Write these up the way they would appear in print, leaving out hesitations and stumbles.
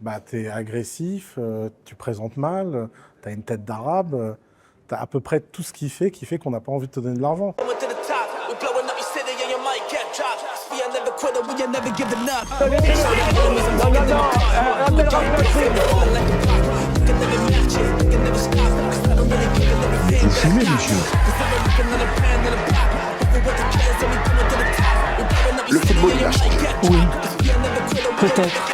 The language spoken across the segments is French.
Bah, t'es agressif, tu présentes mal, t'as une tête d'arabe, t'as à peu près tout ce qui fait qu'on n'a pas envie de te donner de l'argent. Vous fumez, monsieur? Le football, il a changé. Oui, peut-être.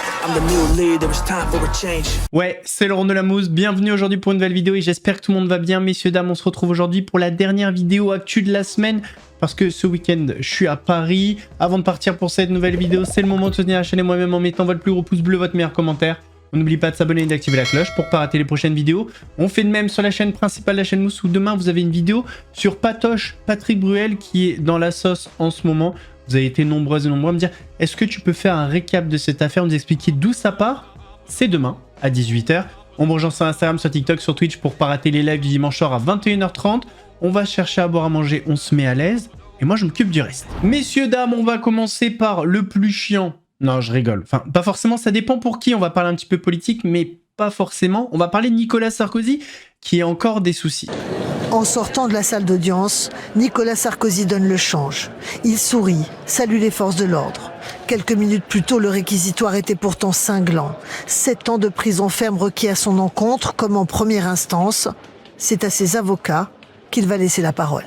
Ouais, c'est Laurent Delamouze, bienvenue aujourd'hui pour une nouvelle vidéo et j'espère que tout le monde va bien. Messieurs, dames, on se retrouve aujourd'hui pour la dernière vidéo actu de la semaine parce que ce week-end, je suis à Paris. Avant de partir pour cette nouvelle vidéo, c'est le moment de soutenir la chaîne et moi-même en mettant votre plus gros pouce bleu, votre meilleur commentaire. On n'oublie pas de s'abonner et d'activer la cloche pour ne pas rater les prochaines vidéos. On fait de même sur la chaîne principale, la chaîne Mousse, où demain vous avez une vidéo sur Patoche, Patrick Bruel, qui est dans la sauce en ce moment. Vous avez été nombreuses et nombreux à me dire, est-ce que tu peux faire un récap de cette affaire, nous expliquer d'où ça part? C'est demain à 18 h. On me rejoint sur Instagram, sur TikTok, sur Twitch pour pas rater les lives du dimanche soir à 21 h 30. On va chercher à boire à manger, on se met à l'aise. Et moi, je m'occupe du reste. Messieurs, dames, on va commencer par le plus chiant. Non, je rigole. Enfin, pas forcément, ça dépend pour qui. On va parler un petit peu politique, mais pas forcément. On va parler de Nicolas Sarkozy, qui a encore des soucis. En sortant de la salle d'audience, Nicolas Sarkozy donne le change. Il sourit, salue les forces de l'ordre. Quelques minutes plus tôt, le réquisitoire était pourtant cinglant. 7 ans de prison ferme requis à son encontre, comme en première instance. C'est à ses avocats qu'il va laisser la parole.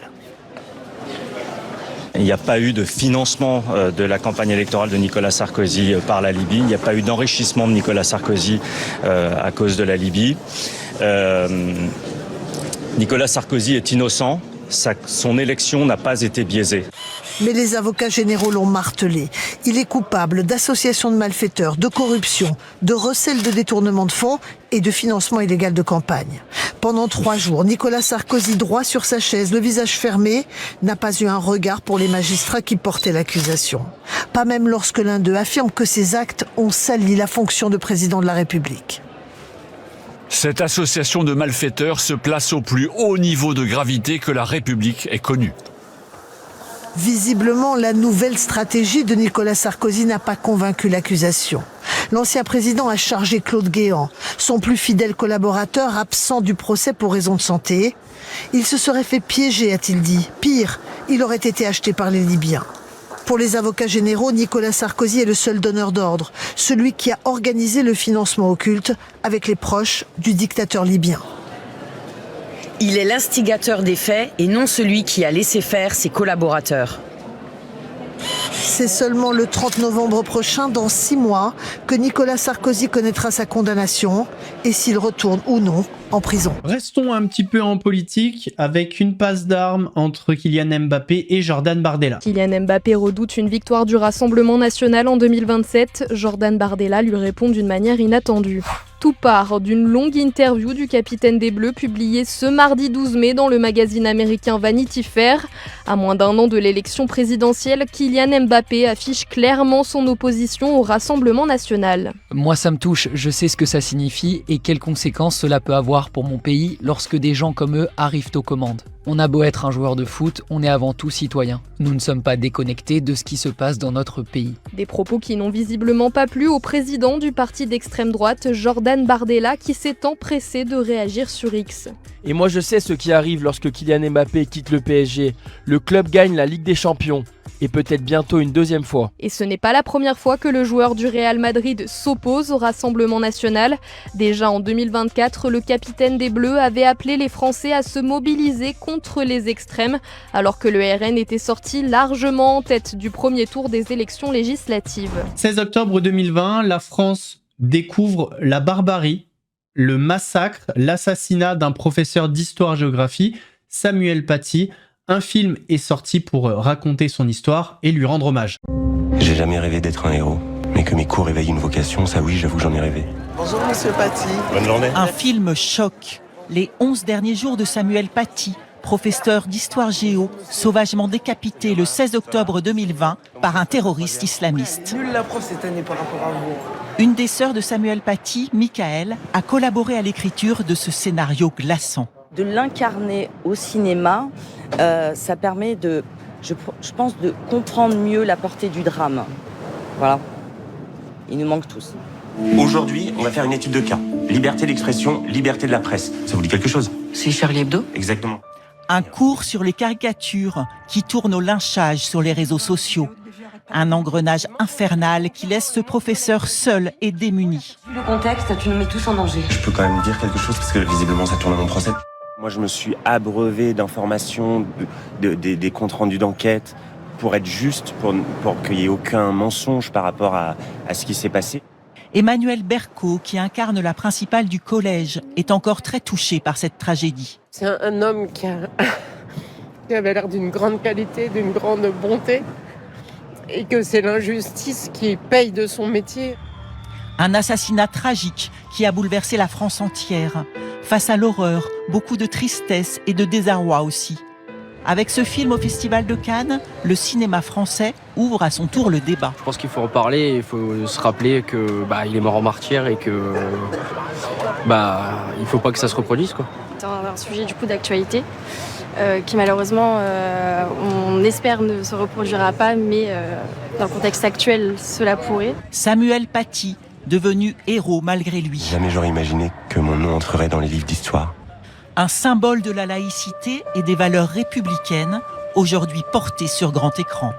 Il n'y a pas eu de financement de la campagne électorale de Nicolas Sarkozy par la Libye. Il n'y a pas eu d'enrichissement de Nicolas Sarkozy à cause de la Libye. Nicolas Sarkozy est innocent. Son élection n'a pas été biaisée. Mais les avocats généraux l'ont martelé. Il est coupable d'association de malfaiteurs, de corruption, de recel de détournement de fonds et de financement illégal de campagne. Pendant 3 jours, Nicolas Sarkozy, droit sur sa chaise, le visage fermé, n'a pas eu un regard pour les magistrats qui portaient l'accusation. Pas même lorsque l'un d'eux affirme que ses actes ont sali la fonction de président de la République. Cette association de malfaiteurs se place au plus haut niveau de gravité que la République ait connu. Visiblement, la nouvelle stratégie de Nicolas Sarkozy n'a pas convaincu l'accusation. L'ancien président a chargé Claude Guéant, son plus fidèle collaborateur absent du procès pour raison de santé. Il se serait fait piéger, a-t-il dit. Pire, il aurait été acheté par les Libyens. Pour les avocats généraux, Nicolas Sarkozy est le seul donneur d'ordre, celui qui a organisé le financement occulte avec les proches du dictateur libyen. Il est l'instigateur des faits et non celui qui a laissé faire ses collaborateurs. C'est seulement le 30 novembre prochain, dans 6 mois, que Nicolas Sarkozy connaîtra sa condamnation et s'il retourne ou non en prison. Restons un petit peu en politique avec une passe d'armes entre Kylian Mbappé et Jordan Bardella. Kylian Mbappé redoute une victoire du Rassemblement national en 2027. Jordan Bardella lui répond d'une manière inattendue. Tout part d'une longue interview du capitaine des Bleus publiée ce mardi 12 mai dans le magazine américain Vanity Fair. À moins d'1 an de l'élection présidentielle, Kylian Mbappé affiche clairement son opposition au Rassemblement national. Moi, ça me touche, je sais ce que ça signifie et quelles conséquences cela peut avoir pour mon pays lorsque des gens comme eux arrivent aux commandes. On a beau être un joueur de foot, on est avant tout citoyen. Nous ne sommes pas déconnectés de ce qui se passe dans notre pays. Des propos qui n'ont visiblement pas plu au président du parti d'extrême droite, Jordan Bardella, qui s'est empressé de réagir sur X. Et moi je sais ce qui arrive lorsque Kylian Mbappé quitte le PSG. Le club gagne la Ligue des Champions. Et peut-être bientôt une 2e fois. Et ce n'est pas la première fois que le joueur du Real Madrid s'oppose au Rassemblement national. Déjà en 2024, le capitaine des Bleus avait appelé les Français à se mobiliser contre les extrêmes, alors que le RN était sorti largement en tête du premier tour des élections législatives. 16 octobre 2020, la France découvre la barbarie, le massacre, l'assassinat d'un professeur d'histoire-géographie, Samuel Paty. Un film est sorti pour raconter son histoire et lui rendre hommage. J'ai jamais rêvé d'être un héros, mais que mes cours éveillent une vocation, ça oui, j'avoue que j'en ai rêvé. Bonjour monsieur Paty. Bonne journée. Un film choc. Les 11 derniers jours de Samuel Paty, professeur d'histoire géo, sauvagement décapité le 16 octobre 2020 par un terroriste islamiste. Nulle la prof cette année par rapport à vous. Une des sœurs de Samuel Paty, Michael, a collaboré à l'écriture de ce scénario glaçant. De l'incarner au cinéma, ça permet de, je pense, de comprendre mieux la portée du drame. Voilà. Il nous manque tous. Aujourd'hui, on va faire une étude de cas. Liberté d'expression, liberté de la presse. Ça vous dit quelque chose? C'est Charlie Hebdo? Exactement. Un cours sur les caricatures qui tournent au lynchage sur les réseaux sociaux. Un engrenage infernal qui laisse ce professeur seul et démuni. Vu le contexte, tu nous mets tous en danger. Je peux quand même dire quelque chose parce que visiblement ça tourne à mon procès. Moi, je me suis abreuvé d'informations, des comptes rendus d'enquête pour être juste, pour qu'il n'y ait aucun mensonge par rapport à ce qui s'est passé. Emmanuel Berco, qui incarne la principale du collège, est encore très touché par cette tragédie. C'est un homme qui avait l'air d'une grande qualité, d'une grande bonté, et que c'est l'injustice qui paye de son métier. Un assassinat tragique qui a bouleversé la France entière. Face à l'horreur, beaucoup de tristesse et de désarroi aussi. Avec ce film au Festival de Cannes, le cinéma français ouvre à son tour le débat. Je pense qu'il faut en parler, il faut se rappeler que il est mort en martyr et que il faut pas que ça se reproduise, quoi. C'est un sujet du coup d'actualité qui malheureusement on espère ne se reproduira pas, mais dans le contexte actuel cela pourrait. Samuel Paty, devenu héros malgré lui. Jamais j'aurais imaginé que mon nom entrerait dans les livres d'histoire. Un symbole de la laïcité et des valeurs républicaines, aujourd'hui porté sur grand écran.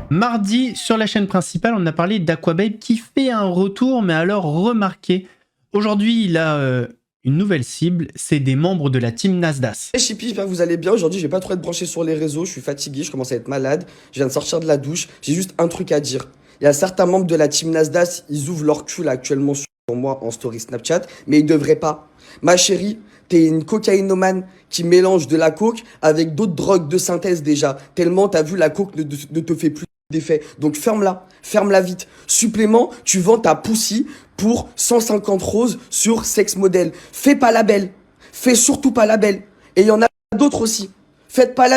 Mardi, sur la chaîne principale, on a parlé d'Aquababe qui fait un retour, mais alors remarqué. Aujourd'hui, il a une nouvelle cible, c'est des membres de la team Nasdaq. Hey Chippy, j'espère que vous allez bien. Aujourd'hui, je vais pas trop être branché sur les réseaux, je suis fatigué, je commence à être malade, je viens de sortir de la douche, j'ai juste un truc à dire. Il y a certains membres de la team Nasdaq, ils ouvrent leur cul là actuellement sur moi en story Snapchat, mais ils devraient pas. Ma chérie, t'es une cocaïnomane qui mélange de la coke avec d'autres drogues de synthèse déjà. Tellement t'as vu la coke ne te fait plus d'effet. Donc ferme-la vite. Supplément, tu vends ta poussie pour 150 roses sur Sex Model. Fais pas la belle. Fais surtout pas la belle. Et il y en a d'autres aussi. Faites pas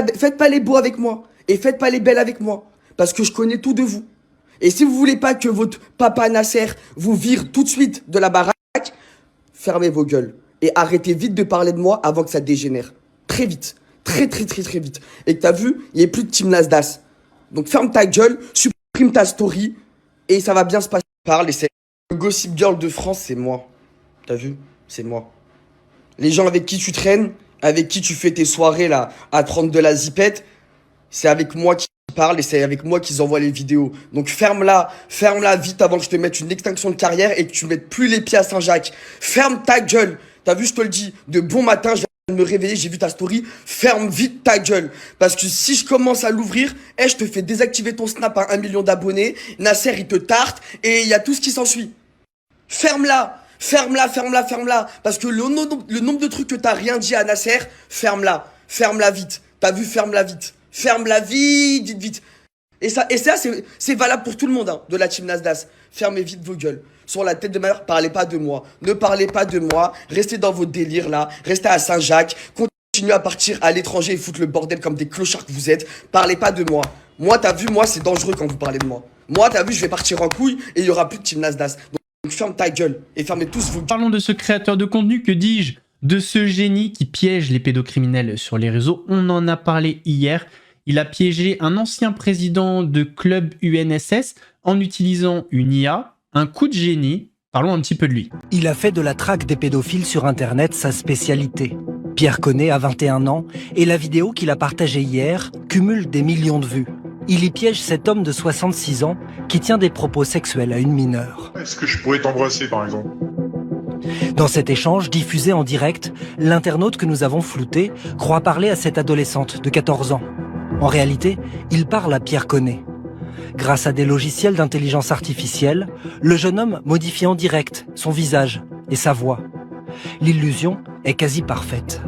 les beaux avec moi. Et faites pas les belles avec moi. Parce que je connais tout de vous. Et si vous voulez pas que votre papa Nasser vous vire tout de suite de la baraque, fermez vos gueules. Et arrêtez vite de parler de moi avant que ça dégénère. Très vite. Très vite. Et que t'as vu, il n'y a plus de team Nasdaq. Donc ferme ta gueule, supprime ta story, et ça va bien se passer. Parle et c'est... Le Gossip Girl de France, c'est moi. T'as vu? C'est moi. Les gens avec qui tu traînes, avec qui tu fais tes soirées là, à prendre de la zipette, c'est avec moi qui parle et c'est avec moi qu'ils envoient les vidéos. Donc ferme-la vite avant que je te mette une extinction de carrière et que tu mettes plus les pieds à Saint-Jacques. Ferme ta gueule. T'as vu, je te le dis, de bon matin, je viens de me réveiller, j'ai vu ta story, ferme vite ta gueule. Parce que si je commence à l'ouvrir, je te fais désactiver ton Snap à 1 million d'abonnés, Nasser il te tarte, et il y a tout ce qui s'ensuit. Ferme-la. Parce que le nombre de trucs que t'as rien dit à Nasser, ferme-la vite. T'as vu, ferme-la vite. Ferme-la vite. Et ça c'est valable pour tout le monde, hein, de la team Nasdaq. Fermez vite vos gueules. Sur la tête de ma mère, parlez pas de moi. Ne parlez pas de moi. Restez dans vos délires là. Restez à Saint-Jacques. Continuez à partir à l'étranger et foutre le bordel comme des clochards que vous êtes. Parlez pas de moi. Moi, t'as vu, moi, c'est dangereux quand vous parlez de moi. Moi, t'as vu, je vais partir en couille et il y aura plus de team Nasdaq. Donc ferme ta gueule et fermez tous vos gueules. Parlons de ce créateur de contenu, que dis-je, de ce génie qui piège les pédocriminels sur les réseaux. On en a parlé hier. Il a piégé un ancien président de club UNSS en utilisant une IA, un coup de génie. Parlons un petit peu de lui. Il a fait de la traque des pédophiles sur Internet sa spécialité. Pierre Connet a 21 ans et la vidéo qu'il a partagée hier cumule des millions de vues. Il y piège cet homme de 66 ans qui tient des propos sexuels à une mineure. Est-ce que je pourrais t'embrasser par exemple ? Dans cet échange diffusé en direct, l'internaute que nous avons flouté croit parler à cette adolescente de 14 ans. En réalité, il parle à Pierre Connet. Grâce à des logiciels d'intelligence artificielle, le jeune homme modifie en direct son visage et sa voix. L'illusion est quasi parfaite.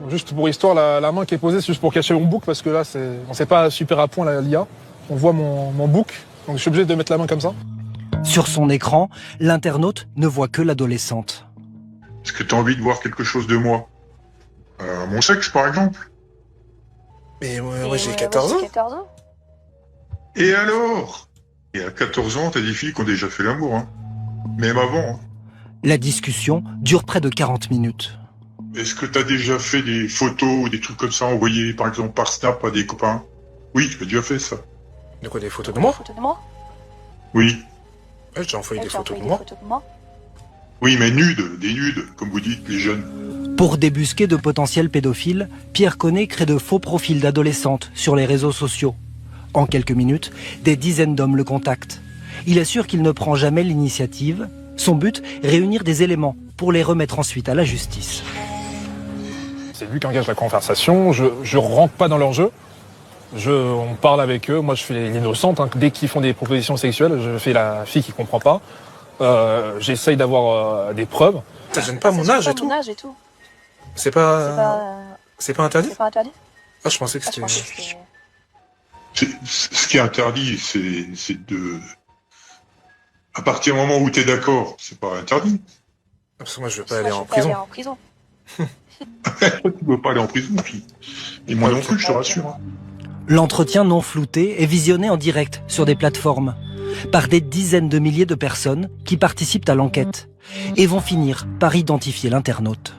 Juste pour histoire, la main qui est posée, c'est juste pour cacher mon bouc, parce que là, on sait pas super à point l'IA. On voit mon bouc, donc je suis obligé de mettre la main comme ça. Sur son écran, l'internaute ne voit que l'adolescente. Est-ce que tu as envie de voir quelque chose de moi ? Mon sexe, par exemple ? Mais moi j'ai 14 ans. Et alors ? Et à 14 ans, t'as des filles qui ont déjà fait l'amour, hein. Même avant. Hein. La discussion dure près de 40 minutes. Est-ce que t'as déjà fait des photos ou des trucs comme ça envoyés, par exemple, par Snap à des copains ? Oui, tu as déjà fait ça. De quoi, des photos de moi ? Oui. Ouais, j'ai envoyé des photos de moi. Oui, mais nudes, des nudes, comme vous dites, les jeunes. Pour débusquer de potentiels pédophiles, Pierre Connet crée de faux profils d'adolescentes sur les réseaux sociaux. En quelques minutes, des dizaines d'hommes le contactent. Il assure qu'il ne prend jamais l'initiative. Son but, réunir des éléments pour les remettre ensuite à la justice. C'est lui qui engage la conversation, je rentre pas dans leur jeu. On parle avec eux, moi je fais l'innocente, hein. Dès qu'ils font des propositions sexuelles, je fais la fille qui comprend pas. J'essaye d'avoir des preuves. Ça gêne pas mon âge et tout. C'est pas interdit. C'est pas interdit. Ah, je pensais que c'était... Ce qui est interdit, c'est de... À partir du moment où tu es d'accord, c'est pas interdit. Parce que moi, je veux pas aller en prison. Tu veux pas aller en prison, fille. Et moi non plus, je te rassure. L'entretien non flouté est visionné en direct sur des plateformes par des dizaines de milliers de personnes qui participent à l'enquête et vont finir par identifier l'internaute.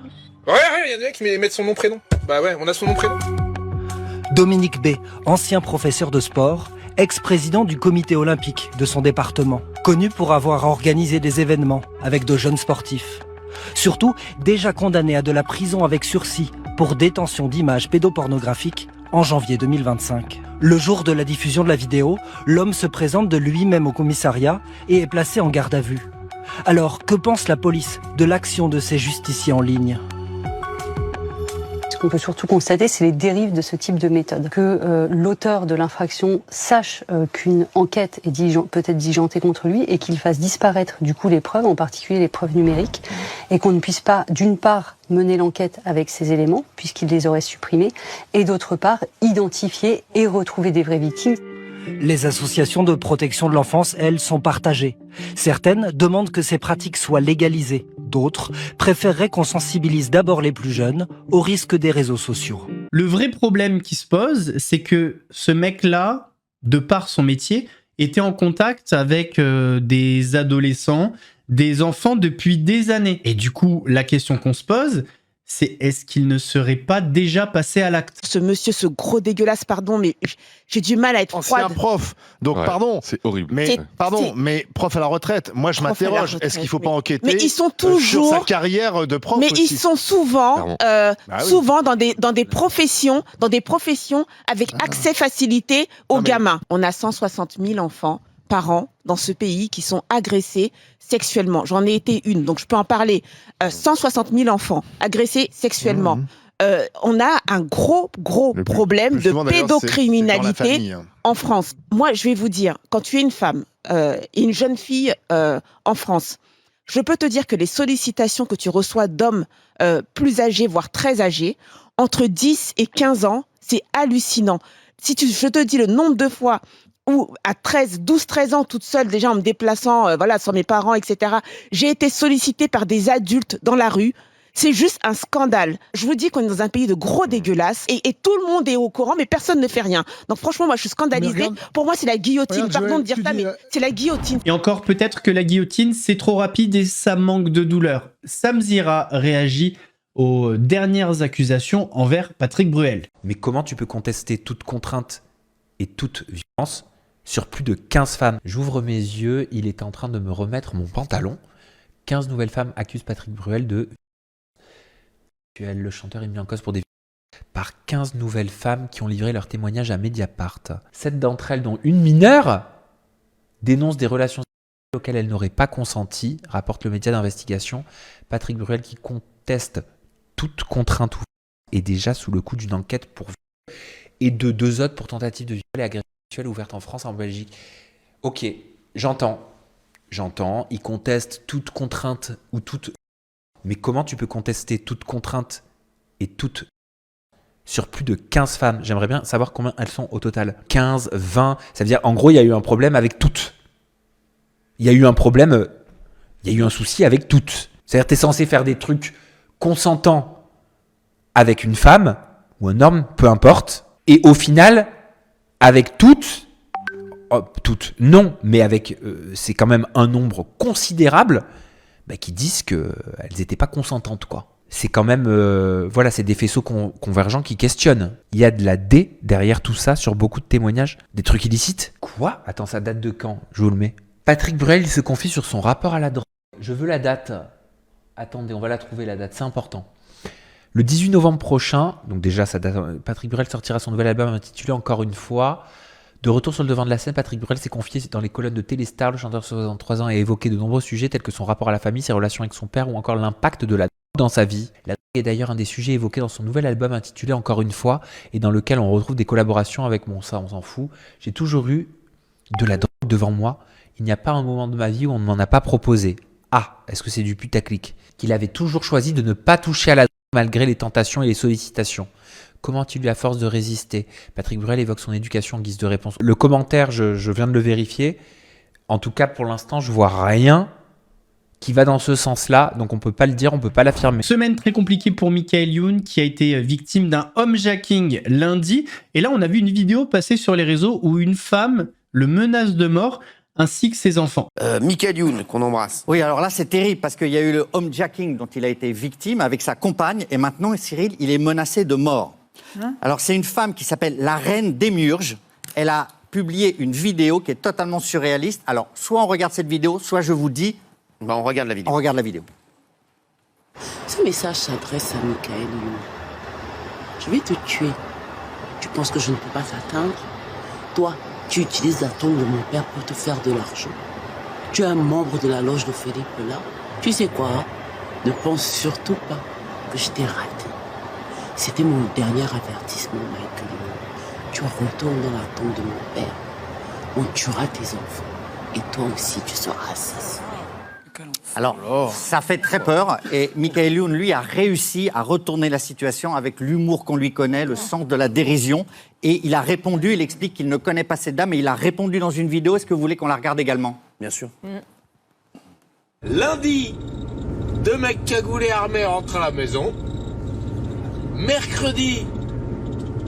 Ouais, il y a des mecs qui mettent son nom prénom. Bah ouais, on a son nom prénom. Dominique B, ancien professeur de sport, ex-président du comité olympique de son département, connu pour avoir organisé des événements avec de jeunes sportifs. Surtout, déjà condamné à de la prison avec sursis pour détention d'images pédopornographiques en janvier 2025. Le jour de la diffusion de la vidéo, l'homme se présente de lui-même au commissariat et est placé en garde à vue. Alors, que pense la police de l'action de ces justiciers en ligne ? Ce qu'on peut surtout constater, c'est les dérives de ce type de méthode. Que l'auteur de l'infraction sache qu'une enquête est peut-être diligentée contre lui et qu'il fasse disparaître du coup les preuves, en particulier les preuves numériques, et qu'on ne puisse pas, d'une part, mener l'enquête avec ces éléments, puisqu'il les aurait supprimés, et d'autre part, identifier et retrouver des vraies victimes. Les associations de protection de l'enfance, elles, sont partagées. Certaines demandent que ces pratiques soient légalisées. D'autres préféreraient qu'on sensibilise d'abord les plus jeunes au risque des réseaux sociaux. Le vrai problème qui se pose, c'est que ce mec-là, de par son métier, était en contact avec des adolescents, des enfants depuis des années. Et du coup, la question qu'on se pose, c'est est-ce qu'il ne serait pas déjà passé à l'acte? Ce monsieur, ce gros dégueulasse, pardon, mais j'ai du mal à être froide. C'est un prof, donc ouais, pardon. C'est horrible. Mais pardon, mais prof à la retraite. Moi, je m'interroge. Est-ce qu'il ne faut pas enquêter mais ils sont toujours sur sa carrière de prof? Mais aussi. ils sont souvent, souvent dans des professions avec accès facilité aux gamins. On a 160 000 enfants par an dans ce pays qui sont agressés sexuellement. J'en ai été une, donc je peux en parler. 160 000 enfants agressés sexuellement. On a un gros problème de pédocriminalité en France. Moi, je vais vous dire, quand tu es une femme et une jeune fille en France, je peux te dire que les sollicitations que tu reçois d'hommes plus âgés, voire très âgés, entre 10 et 15 ans, c'est hallucinant. Je te dis le nombre de fois où à 12-13 ans, toute seule, déjà en me déplaçant, sans mes parents, etc., j'ai été sollicitée par des adultes dans la rue. C'est juste un scandale. Je vous dis qu'on est dans un pays de gros dégueulasses et tout le monde est au courant, mais personne ne fait rien. Donc franchement, moi, je suis scandalisée. Pour moi, c'est la guillotine. Pardon de dire ça, mais c'est la guillotine. Et encore, peut-être que la guillotine, c'est trop rapide et ça manque de douleur. Sam Zira réagit aux dernières accusations envers Patrick Bruel. Mais comment tu peux contester toute contrainte et toute violence sur plus de 15 femmes? J'ouvre mes yeux, il était en train de me remettre mon pantalon. 15 nouvelles femmes accusent Patrick Bruel de... Le chanteur est mis en cause pour des... par 15 nouvelles femmes qui ont livré leur témoignage à Mediapart. 7 d'entre elles, dont une mineure, dénoncent des relations auxquelles elle n'aurait pas consenti, rapporte le média d'investigation. Patrick Bruel, qui conteste toute contrainte, est déjà sous le coup d'une enquête pour viol et de 2 autres pour tentative de viol et agression sexuelle ouverte en France et en Belgique. Ok, j'entends, il conteste toute contrainte ou toute... Mais comment tu peux contester toute contrainte et toute... sur plus de 15 femmes? J'aimerais bien savoir combien elles sont au total. 15, 20, ça veut dire en gros il y a eu un problème avec toutes. Il y a eu un problème, il y a eu un souci avec toutes. C'est-à-dire que tu es censé faire des trucs consentants avec une femme ou un homme, peu importe, et au final, avec toutes, non, mais avec, c'est quand même un nombre considérable qui disent qu'elles n'étaient pas consentantes, quoi. C'est quand même, c'est des faisceaux convergents qui questionnent. Il y a de la D derrière tout ça sur beaucoup de témoignages. Des trucs illicites. Quoi? Attends, ça date de quand? Je vous le mets. Patrick Bruel, il se confie sur son rapport à la drogue. Je veux la date. Attendez, on va la trouver la date, c'est important. Le 18 novembre prochain, donc déjà ça date, Patrick Bruel sortira son nouvel album intitulé Encore une fois. De retour sur le devant de la scène, Patrick Bruel s'est confié dans les colonnes de Téléstar. Le chanteur de 63 ans a évoqué de nombreux sujets tels que son rapport à la famille, ses relations avec son père ou encore l'impact de la drogue dans sa vie. La drogue est d'ailleurs un des sujets évoqués dans son nouvel album intitulé Encore une fois et dans lequel on retrouve des collaborations avec mon ça, on s'en fout. J'ai toujours eu de la drogue devant moi. Il n'y a pas un moment de ma vie où on ne m'en a pas proposé. Ah, est-ce que c'est du putaclic? Qu'il avait toujours choisi de ne pas toucher à la drogue malgré les tentations et les sollicitations. Comment a-t-il eu la force de résister? Patrick Bruel évoque son éducation en guise de réponse. Le commentaire, je viens de le vérifier. En tout cas, pour l'instant, je vois rien qui va dans ce sens-là. Donc, on peut pas le dire, on peut pas l'affirmer. Semaine très compliquée pour Michael Youn, qui a été victime d'un homejacking lundi. Et là, on a vu une vidéo passer sur les réseaux où une femme le menace de mort, ainsi que ses enfants. Michael Youn, qu'on embrasse. Oui, alors là, c'est terrible, parce qu'il y a eu le homejacking dont il a été victime avec sa compagne. Et maintenant, Cyril, il est menacé de mort. Alors, c'est une femme qui s'appelle la Reine des Murges. Elle a publié une vidéo qui est totalement surréaliste. Alors, soit on regarde cette vidéo, soit je vous dis... Bah, on regarde la vidéo. On regarde la vidéo. Ce message s'adresse à Michael. Je vais te tuer. Tu penses que je ne peux pas t'atteindre? Toi, tu utilises la tombe de mon père pour te faire de l'argent. Tu es un membre de la loge de Philippe là. Tu sais quoi? Ne pense surtout pas que je t'ai raté. C'était mon dernier avertissement, Michael. Tu retournes dans la tombe de mon père. On tuera tes enfants. Et toi aussi, tu seras assassiné. Alors, ça fait très peur. Et Michael Youn, lui, a réussi à retourner la situation avec l'humour qu'on lui connaît, le sens de la dérision. Et il a répondu, il explique qu'il ne connaît pas cette dame, mais il a répondu dans une vidéo. Est-ce que vous voulez qu'on la regarde également? Bien sûr. Lundi, 2 mecs cagoulés armés rentrent à la maison. Mercredi,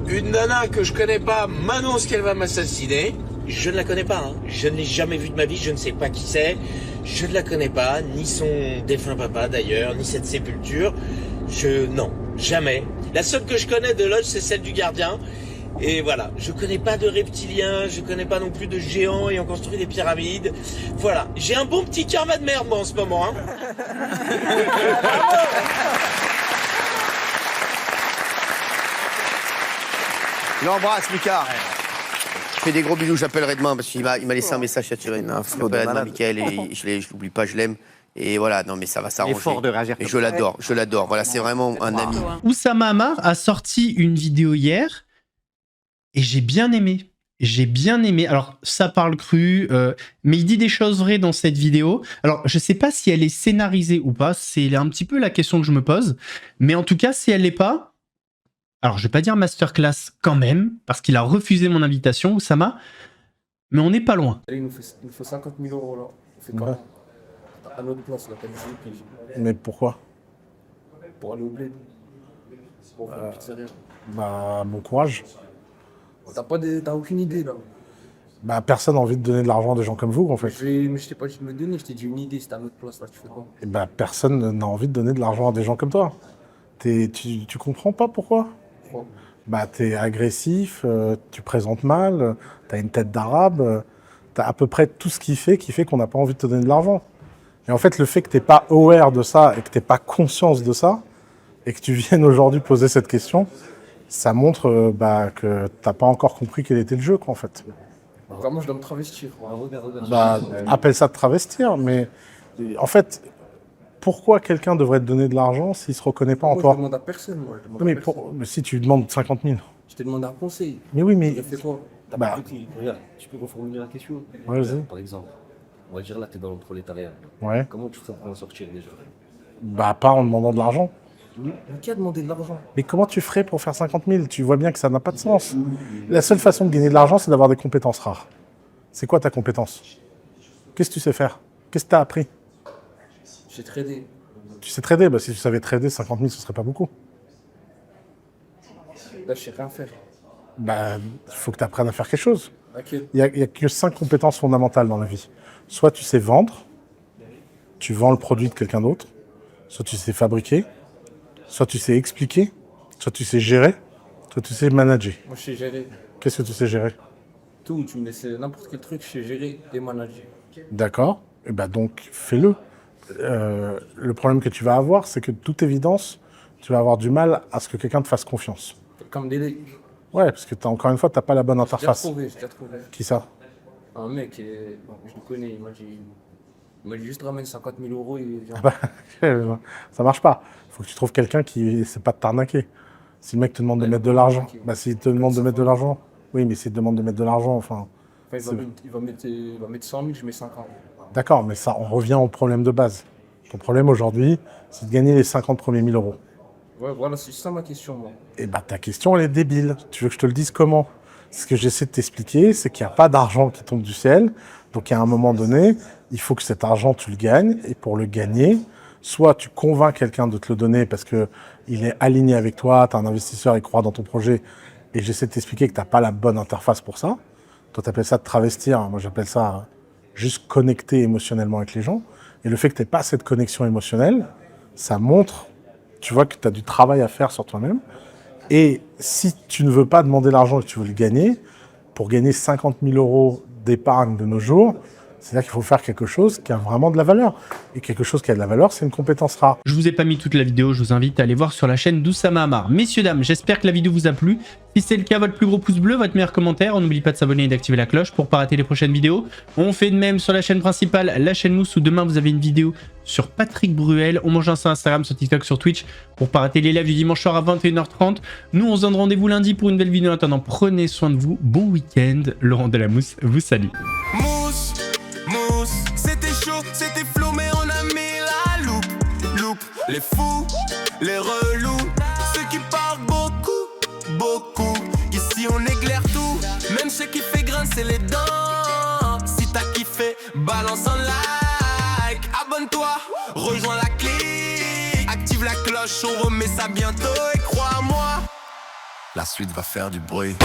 une nana que je connais pas m'annonce qu'elle va m'assassiner. Je ne la connais pas, hein. Je ne l'ai jamais vue de ma vie, je ne sais pas qui c'est. Je ne la connais pas, ni son défunt papa d'ailleurs, ni cette sépulture. Non, jamais. La seule que je connais de loge, c'est celle du gardien. Et voilà, je connais pas de reptiliens, je connais pas non plus de géants ayant construit des pyramides. Voilà, j'ai un bon petit karma de merde moi en ce moment, hein. Je l'embrasse, Lucas. Je fais des gros bisous, j'appellerai demain parce qu'il m'a laissé un message à tirer. J'appellerai demain Michael et je l'oublie pas, je l'aime. Et voilà, non mais ça va s'arranger. Fort de réagir. Et je l'adore. Voilà, c'est vraiment un ami. Oussama Ammar a sorti une vidéo hier et j'ai bien aimé. Alors, ça parle cru, mais il dit des choses vraies dans cette vidéo. Alors, je sais pas si elle est scénarisée ou pas. C'est un petit peu la question que je me pose. Mais en tout cas, si elle l'est pas... Alors, je vais pas dire masterclass quand même, parce qu'il a refusé mon invitation, Oussama. Mais on n'est pas loin. Il nous faut 50 000 euros là. On fait comment? À notre place, là, t'as dit. Mais pourquoi? Pour aller au bled. Pour faire une pizzeria. Bah, bon courage. T'as aucune idée là. Bah, personne n'a envie de donner de l'argent à des gens comme vous, en fait. Mais je t'ai pas dit de me donner, je t'ai dit une idée, c'était à notre place là, tu fais quoi? Et bah, personne n'a envie de donner de l'argent à des gens comme toi. Tu comprends pas pourquoi? Bah, t'es agressif, tu présentes mal, t'as une tête d'arabe, t'as à peu près tout ce qui fait qu'on n'a pas envie de te donner de l'argent. Et en fait, le fait que t'es pas aware de ça et que t'aies pas conscience de ça, et que tu viennes aujourd'hui poser cette question, ça montre que t'as pas encore compris quel était le jeu, quoi, en fait. Vraiment, je dois me travestir. Bah, appelle ça de travestir, mais en fait, pourquoi quelqu'un devrait te donner de l'argent s'il se reconnaît pas en toi? Je demande à personne, moi. Mais si tu demandes 50 000. Je t'ai demandé un conseil. Mais oui, mais... Tu as fait quoi? Bah... Regarde, tu peux reformuler la question. Ouais, vas-y. Par exemple, on va dire là, tu es dans le prolétariat. Ouais. Comment tu ferais pour en sortir déjà? Bah, pas en demandant de l'argent. Qui a demandé de l'argent? Mais comment tu ferais pour faire 50 000? Tu vois bien que ça n'a pas de sens. La seule façon de gagner de l'argent, c'est d'avoir des compétences rares. C'est quoi ta compétence? Qu'est-ce que tu sais faire? Qu'est-ce que tu as appris? J'ai tradé. Tu sais trader? Bah, si tu savais trader, 50 000, ce serait pas beaucoup. Là, je sais rien faire. Bah, il faut que tu apprennes à faire quelque chose. Okay. Il y a que 5 compétences fondamentales dans la vie. Soit tu sais vendre, tu vends le produit de quelqu'un d'autre, soit tu sais fabriquer, soit tu sais expliquer, soit tu sais gérer, soit tu sais manager. Moi, je sais gérer. Qu'est-ce que tu sais gérer? Tout, tu me laisses n'importe quel truc, je sais gérer et manager. D'accord. Et ben donc, fais-le. Le problème que tu vas avoir, c'est que de toute évidence, tu vas avoir du mal à ce que quelqu'un te fasse confiance. Comme Dédé. Ouais, parce que encore une fois, tu n'as pas la bonne interface. J'ai déjà trouvé. Qui ça? Un mec, bon, je le connais, il m'a dit juste ramène 50 000 euros et viens. Ça marche pas. Il faut que tu trouves quelqu'un qui essaie pas de t'arnaquer. Si le mec te demande de mettre de l'argent, bah s'il te demande de mettre de l'argent, oui, mais s'il te demande de mettre de l'argent, enfin... Il va mettre 100 000, je mets 50. D'accord, mais ça, on revient au problème de base. Ton problème aujourd'hui, c'est de gagner les 50 premiers 1000 euros. Ouais, voilà, c'est ça ma question, moi. Et bah ta question, elle est débile. Tu veux que je te le dise comment? Ce que j'essaie de t'expliquer, c'est qu'il n'y a pas d'argent qui tombe du ciel. Donc à un moment donné, il faut que cet argent, tu le gagnes. Et pour le gagner, soit tu convaincs quelqu'un de te le donner parce qu'il est aligné avec toi, tu as un investisseur, il croit dans ton projet. Et j'essaie de t'expliquer que tu n'as pas la bonne interface pour ça. Toi, tu appelles ça de travestir. Moi, j'appelle ça juste connecter émotionnellement avec les gens. Et le fait que tu n'aies pas cette connexion émotionnelle, ça montre, tu vois, que tu as du travail à faire sur toi-même. Et si tu ne veux pas demander l'argent et que tu veux le gagner, pour gagner 50 000 euros d'épargne de nos jours, c'est-à-dire qu'il faut faire quelque chose qui a vraiment de la valeur. Et quelque chose qui a de la valeur, c'est une compétence rare. Je vous ai pas mis toute la vidéo, je vous invite à aller voir sur la chaîne d'Oussama Hamar. Messieurs, dames, j'espère que la vidéo vous a plu. Si c'est le cas, votre plus gros pouce bleu, votre meilleur commentaire. On n'oublie pas de s'abonner et d'activer la cloche pour ne pas rater les prochaines vidéos. On fait de même sur la chaîne principale, la chaîne Mousse, où demain vous avez une vidéo sur Patrick Bruel. On mange sur Instagram, sur TikTok, sur Twitch pour ne pas rater les lives du dimanche soir à 21h30. Nous, on se donne rendez-vous lundi pour une nouvelle vidéo. En attendant, prenez soin de vous. Bon week-end. Laurent Delamousse vous salue. C'était chaud, c'était flou, mais on a mis la loupe. Les fous, les relous, ceux qui parlent beaucoup. Ici on éclaire tout, même ceux qui fait grincer les dents. Si t'as kiffé, balance un like. Abonne-toi, rejoins la clique. Active la cloche, on remet ça bientôt. Et crois-moi, la suite va faire du bruit.